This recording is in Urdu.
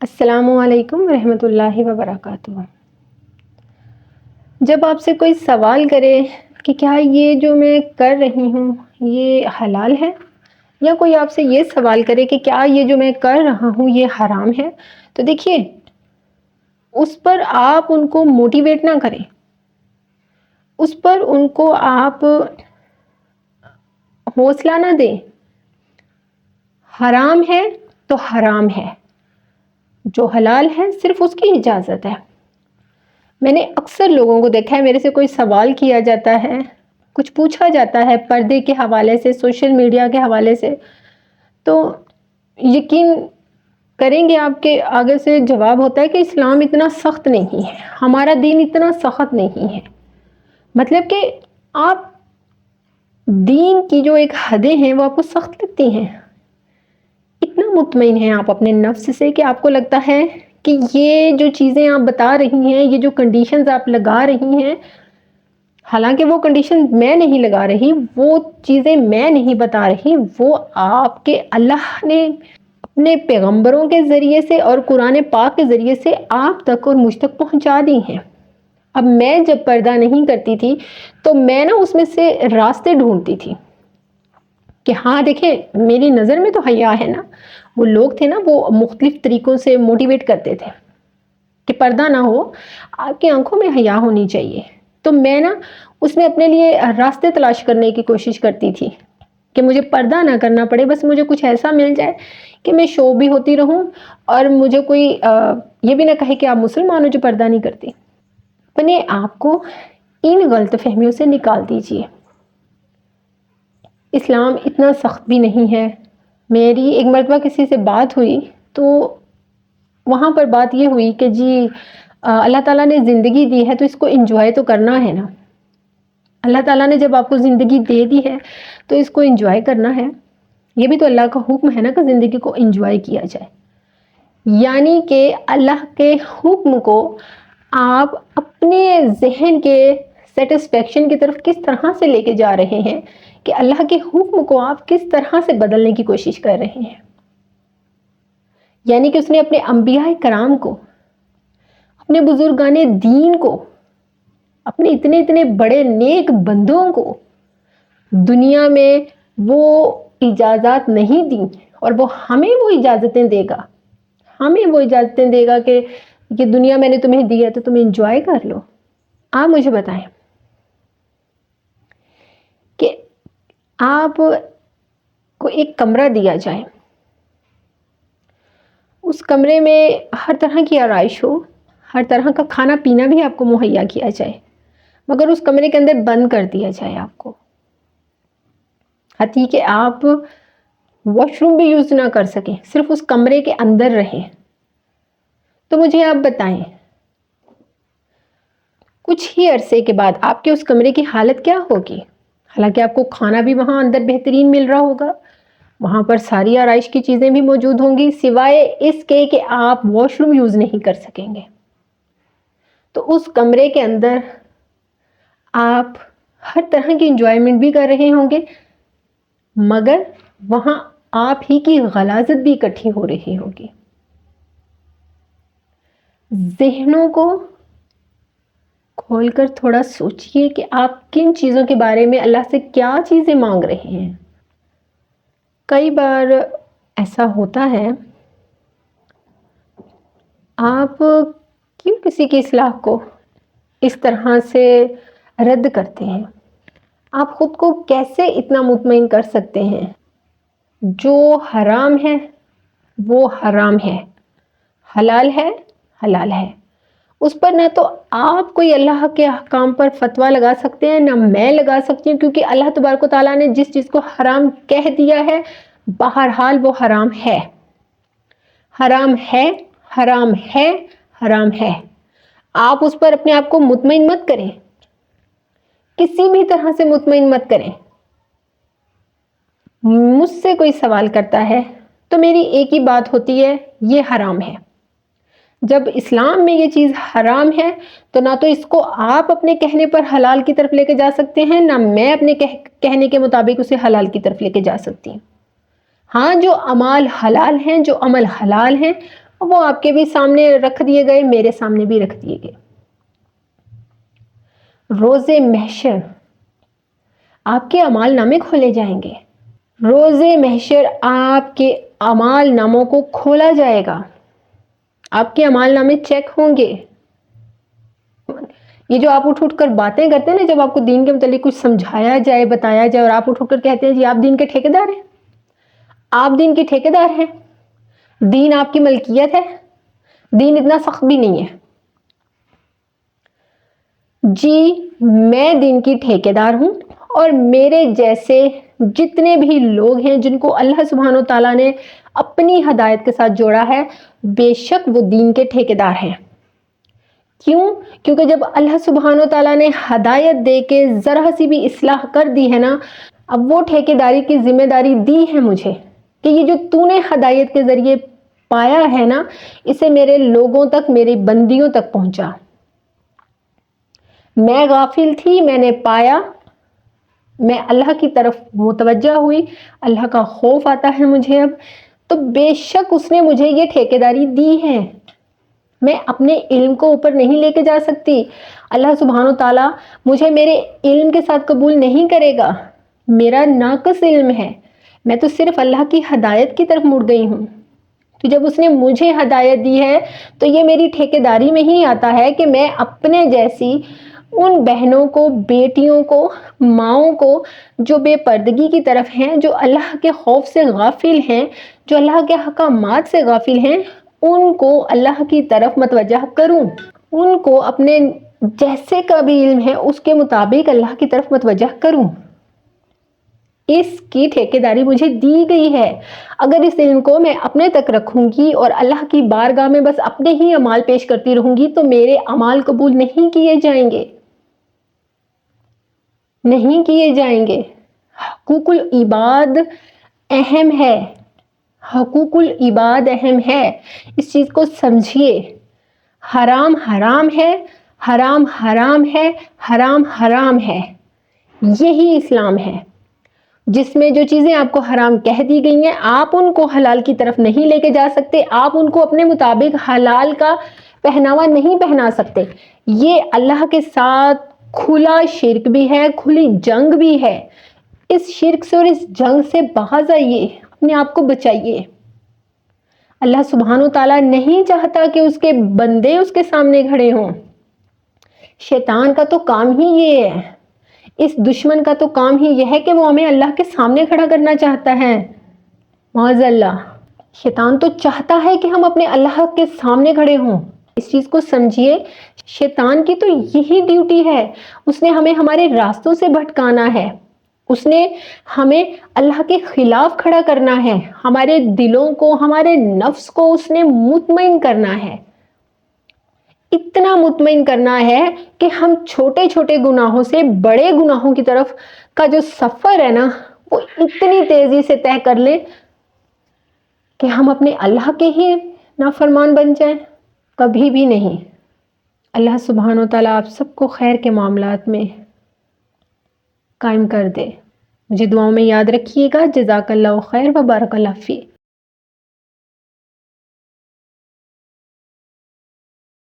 السلام علیکم ورحمۃ اللہ وبرکاتہ۔ جب آپ سے کوئی سوال کرے کہ کیا یہ جو میں کر رہی ہوں یہ حلال ہے، یا کوئی آپ سے یہ سوال کرے کہ کیا یہ جو میں کر رہا ہوں یہ حرام ہے، تو دیکھیے اس پر آپ ان کو موٹیویٹ نہ کریں، اس پر ان کو آپ حوصلہ نہ دیں۔ حرام ہے تو حرام ہے، جو حلال ہے صرف اس کی اجازت ہے۔ میں نے اکثر لوگوں کو دیکھا ہے، میرے سے کوئی سوال کیا جاتا ہے، کچھ پوچھا جاتا ہے پردے کے حوالے سے، سوشل میڈیا کے حوالے سے، تو یقین کریں گے آپ کے آگے سے جواب ہوتا ہے کہ اسلام اتنا سخت نہیں ہے، ہمارا دین اتنا سخت نہیں ہے۔ مطلب کہ آپ دین کی جو ایک حدیں ہیں وہ آپ کو سخت لگتی ہیں، اتنا مطمئن ہیں آپ اپنے نفس سے کہ آپ کو لگتا ہے کہ یہ جو چیزیں آپ بتا رہی ہیں، یہ جو کنڈیشنز آپ لگا رہی ہیں، حالانکہ وہ کنڈیشن میں نہیں لگا رہی، وہ چیزیں میں نہیں بتا رہی، وہ آپ کے اللہ نے اپنے پیغمبروں کے ذریعے سے اور قرآن پاک کے ذریعے سے آپ تک اور مجھ تک پہنچا دی ہیں۔ اب میں جب پردہ نہیں کرتی تھی تو میں نا اس میں سے راستے ڈھونڈتی تھی کہ ہاں دیکھیں میری نظر میں تو حیا ہے نا۔ وہ لوگ تھے نا، وہ مختلف طریقوں سے موٹیویٹ کرتے تھے کہ پردہ نہ ہو، آپ کی آنکھوں میں حیا ہونی چاہیے، تو میں نا اس میں اپنے لیے راستے تلاش کرنے کی کوشش کرتی تھی کہ مجھے پردہ نہ کرنا پڑے، بس مجھے کچھ ایسا مل جائے کہ میں شو بھی ہوتی رہوں اور مجھے کوئی یہ بھی نہ کہے کہ آپ مسلمان ہو جو پردہ نہیں کرتی۔ اپنے آپ کو ان غلط فہمیوں سے نکال دیجئے۔ اسلام اتنا سخت بھی نہیں ہے۔ میری ایک مرتبہ کسی سے بات ہوئی تو وہاں پر بات یہ ہوئی کہ جی اللہ تعالیٰ نے زندگی دی ہے تو اس کو انجوائے تو کرنا ہے نا۔ اللہ تعالیٰ نے جب آپ کو زندگی دے دی ہے تو اس کو انجوائے کرنا ہے۔ یہ بھی تو اللہ کا حکم ہے نا کہ زندگی کو انجوائے کیا جائے، یعنی کہ اللہ کے حکم کو آپ اپنے ذہن کے سیٹسفیکشن کی طرف کس طرح سے لے کے جا رہے ہیں، کہ اللہ کے حکم کو آپ کس طرح سے بدلنے کی کوشش کر رہے ہیں۔ یعنی کہ اس نے اپنے انبیاء کرام کو، اپنے بزرگان دین کو، اپنے اتنے اتنے بڑے نیک بندوں کو دنیا میں وہ اجازت نہیں دی، اور وہ ہمیں وہ اجازتیں دے گا، ہمیں وہ اجازتیں دے گا کہ یہ دنیا میں نے تمہیں دی ہے تو تم انجوائے کر لو۔ آپ مجھے بتائیں کہ آپ کو ایک کمرہ دیا جائے، اس کمرے میں ہر طرح کی آرائش ہو، ہر طرح کا کھانا پینا بھی آپ کو مہیا کیا جائے، مگر اس کمرے کے اندر بند کر دیا جائے آپ کو، حتیٰ کہ آپ واش روم بھی یوز نہ کر سکیں، صرف اس کمرے کے اندر رہیں، تو مجھے آپ بتائیں کچھ ہی عرصے کے بعد آپ کے اس کمرے کی حالت کیا ہوگی؟ حالانکہ آپ کو کھانا بھی وہاں اندر بہترین مل رہا ہوگا، وہاں پر ساری آرائش کی چیزیں بھی موجود ہوں گی، سوائے اس کے کہ آپ واش روم یوز نہیں کر سکیں گے۔ تو اس کمرے کے اندر آپ ہر طرح کی انجوائمنٹ بھی کر رہے ہوں گے، مگر وہاں آپ ہی کی غلاظت بھی اکٹھی ہو رہی ہوگی۔ ذہنوں کو کھول کر تھوڑا سوچئے کہ آپ کن چیزوں کے بارے میں اللہ سے کیا چیزیں مانگ رہے ہیں۔ کئی بار ایسا ہوتا ہے، آپ کیوں کسی کی اصلاح کو اس طرح سے رد کرتے ہیں؟ آپ خود کو کیسے اتنا مطمئن کر سکتے ہیں؟ جو حرام ہے وہ حرام ہے، حلال ہے حلال ہے، اس پر نہ تو آپ کوئی اللہ کے احکام پر فتویٰ لگا سکتے ہیں، نہ میں لگا سکتی ہوں، کیونکہ اللہ تبارک و تعالیٰ نے جس چیز کو حرام کہہ دیا ہے بہرحال وہ حرام ہے، حرام ہے، حرام ہے، حرام ہے۔ آپ اس پر اپنے آپ کو مطمئن مت کریں، کسی بھی طرح سے مطمئن مت کریں۔ مجھ سے کوئی سوال کرتا ہے تو میری ایک ہی بات ہوتی ہے، یہ حرام ہے۔ جب اسلام میں یہ چیز حرام ہے تو نہ تو اس کو آپ اپنے کہنے پر حلال کی طرف لے کے جا سکتے ہیں، نہ میں اپنے کہنے کے مطابق اسے حلال کی طرف لے کے جا سکتی ہوں۔ ہاں جو اعمال حلال ہیں، جو عمل حلال ہیں، وہ آپ کے بھی سامنے رکھ دیے گئے، میرے سامنے بھی رکھ دیے گئے۔ روز محشر آپ کے اعمال نامے کھولے جائیں گے، روز محشر آپ کے اعمال ناموں کو کھولا جائے گا، آپ کے اعمال نامے چیک ہوں گے۔ یہ جو آپ اٹھ کر باتیں کرتے ہیں نا، جب آپ کو دین کے متعلق کچھ سمجھایا جائے، بتایا جائے، اور آپ اٹھ کر کہتے ہیں جی آپ دین کے ٹھیکیدار ہیں، آپ دین کے ٹھیکیدار ہیں، دین آپ کی ملکیت ہے، دین اتنا سخت بھی نہیں ہے۔ جی میں دین کی ٹھیکیدار ہوں، اور میرے جیسے جتنے بھی لوگ ہیں جن کو اللہ سبحانہ وتعالیٰ نے اپنی ہدایت کے ساتھ جوڑا ہے، بے شک وہ دین کے ٹھیکیدار ہیں۔ کیوں؟ کیونکہ جب اللہ سبحانہ وتعالیٰ نے ہدایت دے کے ذرا سی بھی اصلاح کر دی ہے نا، اب وہ ٹھیکیداری کی ذمہ داری دی ہے مجھے کہ یہ جو تو نے ہدایت کے ذریعے پایا ہے نا، اسے میرے لوگوں تک، میری بندیوں تک پہنچا۔ میں غافل تھی، میں نے پایا، میں اللہ کی طرف متوجہ ہوئی، اللہ کا خوف آتا ہے مجھے اب، تو بے شک اس نے مجھے یہ ٹھیکیداری دی ہے۔ میں اپنے علم کو اوپر نہیں لے کے جا سکتی، اللہ سبحانہ وتعالیٰ مجھے میرے علم کے ساتھ قبول نہیں کرے گا، میرا ناقص علم ہے، میں تو صرف اللہ کی ہدایت کی طرف مڑ گئی ہوں۔ تو جب اس نے مجھے ہدایت دی ہے تو یہ میری ٹھیکیداری میں ہی آتا ہے کہ میں اپنے جیسی ان بہنوں کو، بیٹیوں کو، ماؤں کو جو بے پردگی کی طرف ہیں، جو اللہ کے خوف سے غافل ہیں، جو اللہ کے احکامات سے غافل ہیں، ان کو اللہ کی طرف متوجہ کروں، ان کو اپنے جیسے کا بھی علم ہے اس کے مطابق اللہ کی طرف متوجہ کروں۔ اس کی ٹھیکیداری مجھے دی گئی ہے۔ اگر اس علم کو میں اپنے تک رکھوں گی اور اللہ کی بارگاہ میں بس اپنے ہی اعمال پیش کرتی رہوں گی تو میرے اعمال قبول نہیں کیے جائیں گے، نہیں کیے جائیں گے۔ حقوق العباد اہم ہے، حقوق العباد اہم ہے، اس چیز کو سمجھیے۔ حرام حرام ہے، حرام حرام ہے، حرام حرام ہے، یہی اسلام ہے، جس میں جو چیزیں آپ کو حرام کہہ دی گئی ہیں آپ ان کو حلال کی طرف نہیں لے کے جا سکتے، آپ ان کو اپنے مطابق حلال کا پہناوا نہیں پہنا سکتے۔ یہ اللہ کے ساتھ کھلا شرک بھی ہے، کھلی جنگ بھی ہے۔ اس شرک سے اور اس جنگ سے باز آئیے، اپنے آپ کو بچائیے۔ اللہ سبحانہ وتعالیٰ نہیں چاہتا کہ اس کے بندے اس کے سامنے کھڑے ہوں۔ شیطان کا تو کام ہی یہ ہے، اس دشمن کا تو کام ہی یہ ہے کہ وہ ہمیں اللہ کے سامنے کھڑا کرنا چاہتا ہے۔ معاذ اللہ، شیطان تو چاہتا ہے کہ ہم اپنے اللہ کے سامنے کھڑے ہوں۔ اس چیز کو سمجھیے، شیطان کی تو یہی ڈیوٹی ہے، اس نے ہمیں ہمارے راستوں سے بھٹکانا ہے، اس نے ہمیں اللہ کے خلاف کھڑا کرنا ہے، ہمارے دلوں کو، ہمارے نفس کو اس نے مطمئن کرنا ہے، اتنا مطمئن کرنا ہے کہ ہم چھوٹے چھوٹے گناہوں سے بڑے گناہوں کی طرف کا جو سفر ہے نا وہ اتنی تیزی سے طے کر لیں کہ ہم اپنے اللہ کے ہی نافرمان بن جائیں، کبھی بھی نہیں۔ اللہ سبحانہ وتعالیٰ آپ سب کو خیر کے معاملات میں قائم کر دے۔ مجھے دعاؤں میں یاد رکھیے گا۔ جزاک اللہ خیر و بارک اللہ فیک۔